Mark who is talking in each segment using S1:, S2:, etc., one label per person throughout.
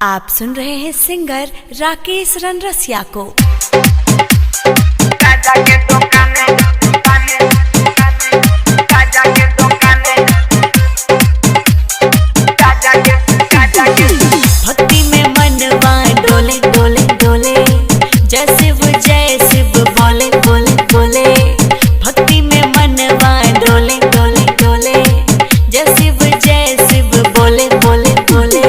S1: आप सुन रहे हैं सिंगर राकेश रनरसिया को। भक्ति में मनवा डोले डोले डोले, जैसे वो जय शिव बोले बोले बोले। भक्ति में मनवा डोले डोले डोले, जैसे वो जय शिव बोले बोले बोले।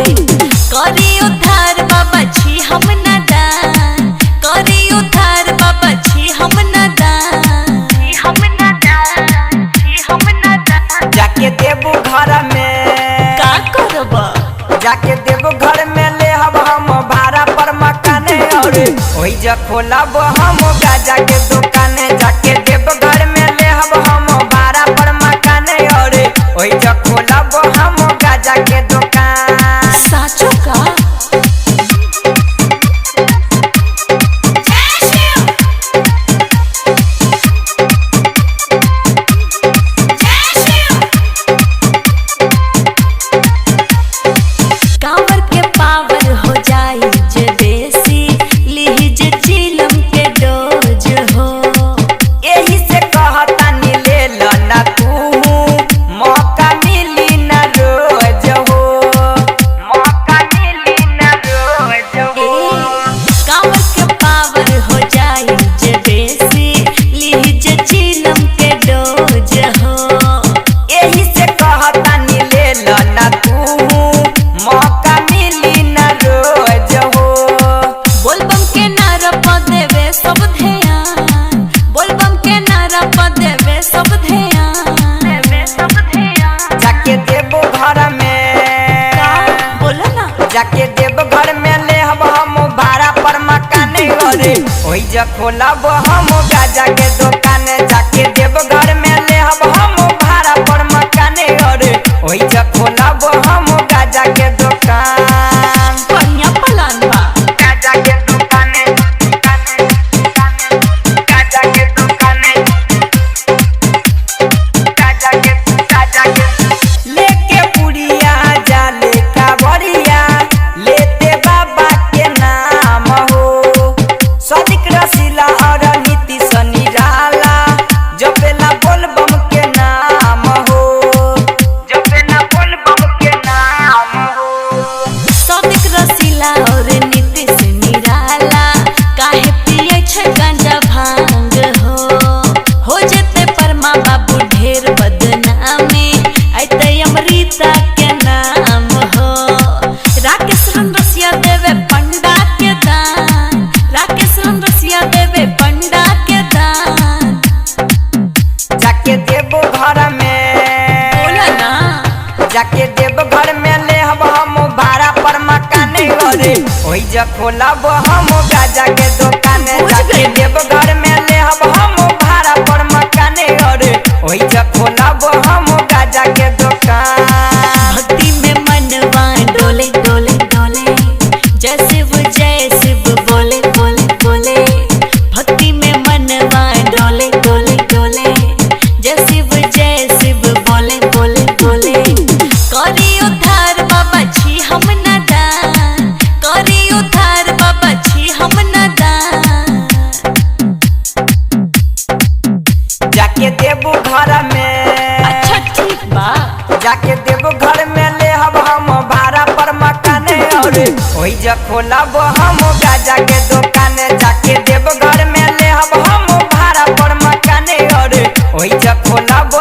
S1: करी उद्धार बाबा छी हम न दान, करी उद्धार बाबा छी हम न दान, छी हम न दान, छी हम न दान।
S2: जाके देबो घर में
S1: का करबा,
S2: जाके देबो घर में ले हम भाड़ा पर मकान और ओही जा खोलब हम गाजा के दुकान। जाके देबो घर में ले हम भाड़ा पर मकान और ओही जा खोलब हम गाजा के दुकान।
S1: साचो का कांवर के पावर हो जाई जे देसी, लीज चिलम के डोज हो।
S2: यही से कहता नी ले लो ना तू, मौका मिली ना रोज हो, मौका मिली ना रोज हो।
S1: कांवर के पावर हो जाई जे देसी, लीज चिलम के डोज हो।
S2: यही से कहता नी ले लो ना तू, मौका मिली ना रोज हो।
S1: बोलबम के नारा पर देवे सब ध्यान, बोलबम के नारा पर देवे सब ध्यान, देवे सब ध्यान।
S2: जाके देबो घर में
S1: का बोला ना,
S2: जाके देबो घर में ले हम भाड़ा पर मकान और ओही जा खोलब हम गाजा के दुकान। जाके देबो घर में ले हम भाड़ा पर मकान और ओही जा खोलब हम गाजा के दुकान।
S1: बढ़िया प्लान बा।
S2: गाजा के दुकान, गाजा के दुकान, गाजा के लेके पुड़िया जाले कावड़िया, लेते बाबा के नाम हो। सदिक रसीला और नीतीश निराला, जपेला बोलबम के नाम हो, जपेला बोलबम के नाम हो।
S1: सदिक रसीला और नीतीश निराला, काहे पिए छै गांजा भांग हो जेते परमा बाबू ढेर बदनामी, ऐते अमृता के नाम हो। राकेश रनरसिया देवे पंडा के दान, राकेश रनरसिया देवे पंडा के दान।
S2: जाके देबो घर में
S1: बोला ना,
S2: जाके देबो घर में ले हम भाड़ा पर मकान और ओही जा खोलब हम गाजा के दुकान। जाके देबो घर में ले हम भाड़ा पर मकान और ओही जा खोलब हम गाजा के दुकान।
S1: भक्ति में मनवा डोले डोले डोले, जैसे वो जय शिव बोले बोले बोले। भक्ति में मनवा डोले डोले डोले, जैसे वो जय शिव बोले बोले बोले। करी उद्धार बाबा छी हम न दान, करी उद्धार बाबा छी हम न दान।
S2: जाके देबो घर में
S1: अच्छा ठीक बा,
S2: जाके देबो घर में ले हम भाड़ा पर मकान और ओही जा खोलब हम गाजा के दुकान। जाके देबो घर में ले हम भाड़ा पर मकान और ओही जा खोलब